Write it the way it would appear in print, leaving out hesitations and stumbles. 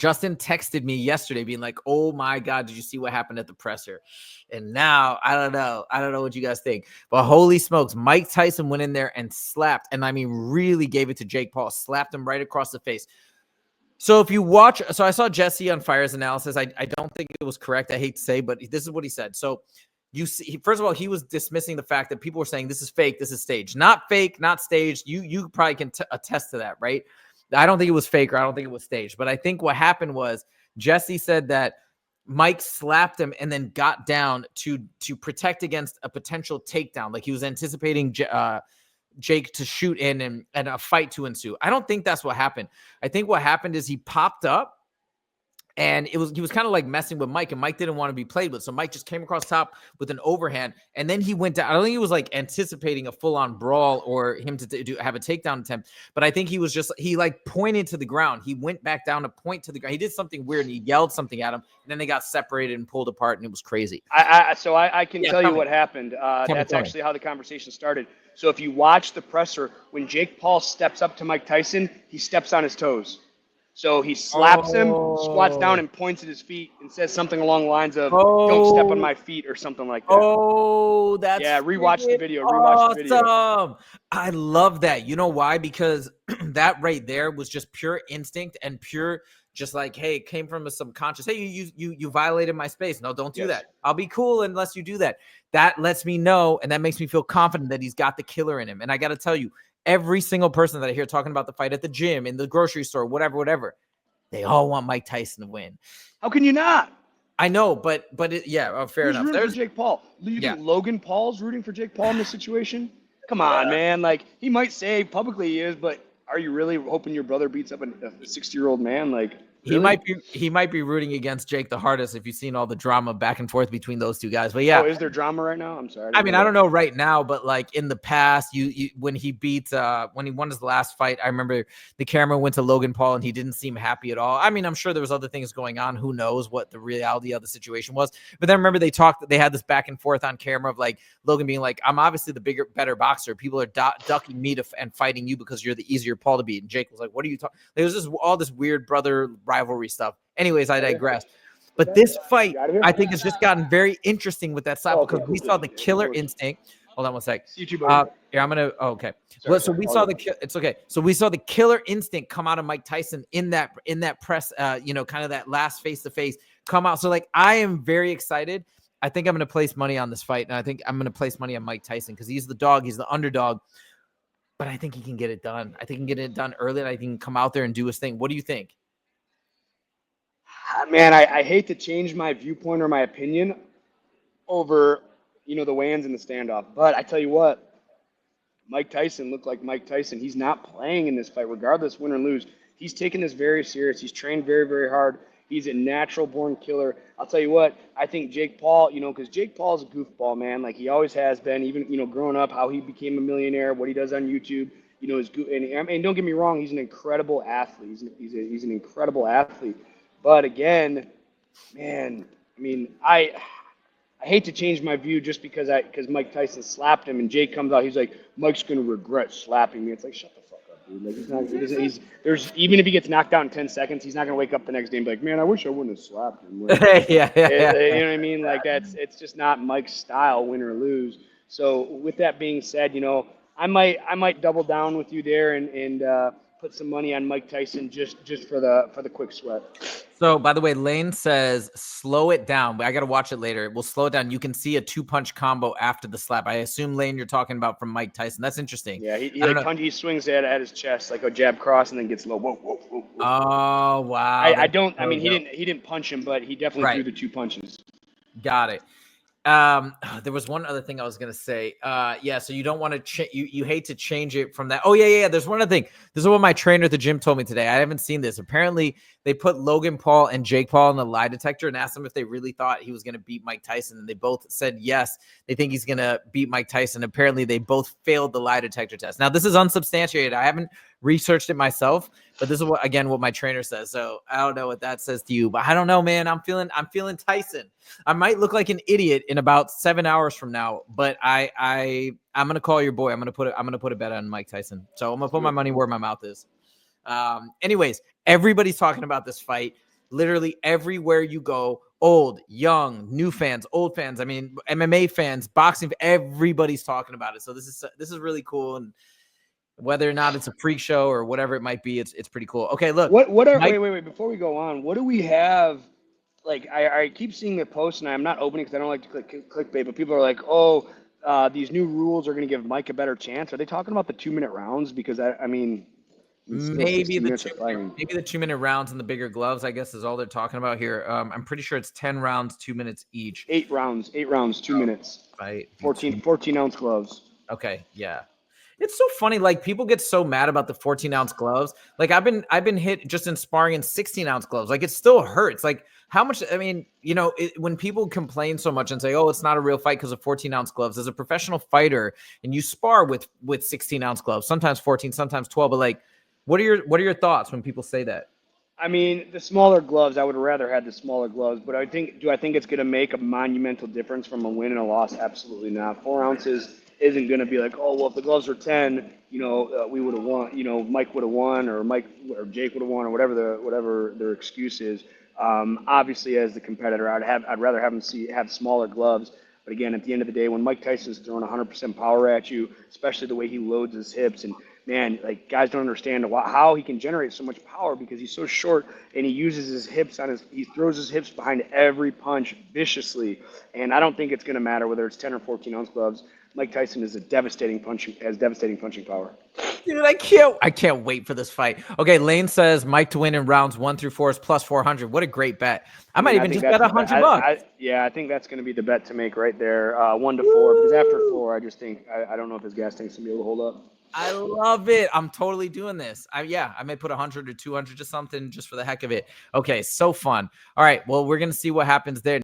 Justin texted me yesterday being like, oh my God, did you see what happened at the presser? And now, I don't know what you guys think. But holy smokes, Mike Tyson went in there and slapped, and I mean really gave it to Jake Paul, slapped him right across the face. So if you watch, so I saw Jesse on Fire's analysis. I don't think it was correct. I hate to say, but this is what he said. So you see, first of all, he was dismissing the fact that people were saying this is fake, this is staged. Not fake, not staged. You probably can attest to that, right? I don't think it was fake or I don't think it was staged. But I think what happened was Jesse said that Mike slapped him and then got down to protect against a potential takedown. Like he was anticipating Jake to shoot in and a fight to ensue. I don't think that's what happened. I think what happened is he popped up and he was kind of like messing with Mike, and Mike didn't want to be played with. So Mike just came across top with an overhand, and then he went down. I don't think he was like anticipating a full-on brawl or him to have a takedown attempt, but I think he like pointed to the ground. He went back down to point to the ground. He did something weird, and he yelled something at him, and then they got separated and pulled apart, and it was crazy. So I can tell you what happened. That's actually how the conversation started. So if you watch the presser, when Jake Paul steps up to Mike Tyson, he steps on his toes. So he slaps him, squats down, and points at his feet and says something along the lines of, don't step on my feet or something like that. Oh, that's rewatch the video. Rewatch the video. I love that. You know why? Because that right there was just pure instinct and pure just like, hey, it came from a subconscious. Hey, you violated my space. No, don't do that. I'll be cool unless you do that. That lets me know, and that makes me feel confident that he's got the killer in him. And I got to tell you, every single person that I hear talking about the fight at the gym, in the grocery store, whatever, they all want Mike Tyson to win. How can you not? I know, but fair enough. Rooting for Jake Paul. You think Logan Paul's rooting for Jake Paul in this situation? Come on, man. Like, he might say publicly he is, but are you really hoping your brother beats up a 60-year-old man? Like, really? He might be rooting against Jake the hardest if you've seen all the drama back and forth between those two guys. But yeah. Oh, is there drama right now? I'm sorry. I don't know right now, but like in the past, when he when he won his last fight, I remember the camera went to Logan Paul and he didn't seem happy at all. I mean, I'm sure there was other things going on. Who knows what the reality of the situation was? But then remember they had this back and forth on camera of like Logan being like, I'm obviously the bigger, better boxer. People are ducking me and fighting you because you're the easier Paul to beat. And Jake was like, what are you talking? There was all this weird brother rivalry stuff. Anyways, I digress. But this fight, I think, has just gotten very interesting with that slap because we saw the killer instinct. Hold on one sec. I'm gonna. Oh, okay. Well, so we saw it's okay. So we saw the killer instinct come out of Mike Tyson in that press. Kind of that last face to face come out. So like, I am very excited. I think I'm gonna place money on this fight, and I think I'm gonna place money on Mike Tyson because he's the dog. He's the underdog. But I think he can get it done. I think he can get it done early, and I think he can come out there and do his thing. What do you think? Man, I hate to change my viewpoint or my opinion over, the weigh-ins and the standoff. But I tell you what, Mike Tyson looked like Mike Tyson. He's not playing in this fight, regardless win or lose. He's taking this very serious. He's trained very, very hard. He's a natural-born killer. I'll tell you what, I think Jake Paul, because Jake Paul's a goofball, man. Like he always has been, even, growing up, how he became a millionaire, what he does on YouTube. And don't get me wrong, he's an incredible athlete. He's an incredible athlete. But again, man, I hate to change my view just because Mike Tyson slapped him and Jake comes out, he's like, Mike's gonna regret slapping me. It's like, shut the fuck up, dude. Like even if he gets knocked out in 10 seconds, he's not gonna wake up the next day and be like, man, I wish I wouldn't have slapped him. Like, yeah. You know what I mean? Like it's just not Mike's style, win or lose. So with that being said, I might double down with you there and put some money on Mike Tyson just for the quick sweat. So, by the way, Lane says, slow it down. I got to watch it later. We'll slow it down. You can see a 2-punch combo after the slap. I assume, Lane, you're talking about from Mike Tyson. That's interesting. Yeah, he swings at his chest like a jab cross and then gets low. Whoa. Oh, wow. He didn't punch him, but he definitely threw the 2 punches. Got it. There was one other thing I was gonna say. So you don't want to you hate to change it from that. Oh yeah. There's one other thing. This is what my trainer at the gym told me today. I haven't seen this. Apparently, they put Logan Paul and Jake Paul in the lie detector and asked them if they really thought he was gonna beat Mike Tyson, and they both said yes. They think he's gonna beat Mike Tyson. Apparently, they both failed the lie detector test. Now, this is unsubstantiated. I haven't researched it myself, but this is what my trainer says. So I don't know what that says to you, but I don't know, man. I'm feeling Tyson. I might look like an idiot in about 7 hours from now, but I'm gonna call your boy. I'm gonna put a bet on Mike Tyson. So I'm gonna put my money where my mouth is. Anyways, everybody's talking about this fight. literally everywhere you go, old, young, new fans, old fans. I mean, MMA fans, boxing, everybody's talking about it. So this is really cool. And whether or not it's a freak show or whatever it might be, it's pretty cool. Okay, look, What are Mike. wait before we go on, what do we have? Like I keep seeing the posts and I'm not opening because I don't like to clickbait, but people are like, oh, these new rules are going to give Mike a better chance. Are they talking about the 2 minute rounds? Because I mean, it's still Maybe 60 the minutes of fighting. maybe the 2 minute rounds and the bigger gloves, I guess, is all they're talking about here. I'm pretty sure it's 10 rounds, 2 minutes each. 8 rounds, 2 minutes, Fight 14 between. 14 ounce gloves. Okay, yeah. It's so funny. Like people get so mad about the 14-ounce gloves. Like I've been hit just in sparring in 16-ounce gloves. Like it still hurts. Like how much? I mean, when people complain so much and say, "Oh, it's not a real fight because of 14-ounce gloves," as a professional fighter, and you spar with 16-ounce gloves, sometimes 14, sometimes 12. But like, what are your thoughts when people say that? I mean, the smaller gloves, I would rather have the smaller gloves, but do I think it's going to make a monumental difference from a win and a loss? Absolutely not. 4 ounces isn't going to be like, oh, well, if the gloves were 10, we would have won, Mike would have won, or Mike or Jake would have won, or whatever their excuse is. Obviously, as the competitor, I'd rather have them have smaller gloves. But again, at the end of the day, when Mike Tyson's throwing 100% power at you, especially the way he loads his hips, and man, like guys don't understand how he can generate so much power because he's so short and he uses his hips he throws his hips behind every punch viciously. And I don't think it's going to matter whether it's 10 or 14 ounce gloves. Mike Tyson is devastating punching power. Dude, I can't wait for this fight. Okay, Lane says Mike to win in rounds 1 through 4 is plus 400. What a great bet. I I might mean, I even think just bet that's the bet. $100. Yeah, I think that's going to be the bet to make right there, 1 to 4. Because after 4, I just think I don't know if his gas tank's going to be able to hold up. I love it. I'm totally doing this. I may put 100 or 200 or something just for the heck of it. Okay, so fun. All right, well, we're gonna see what happens there.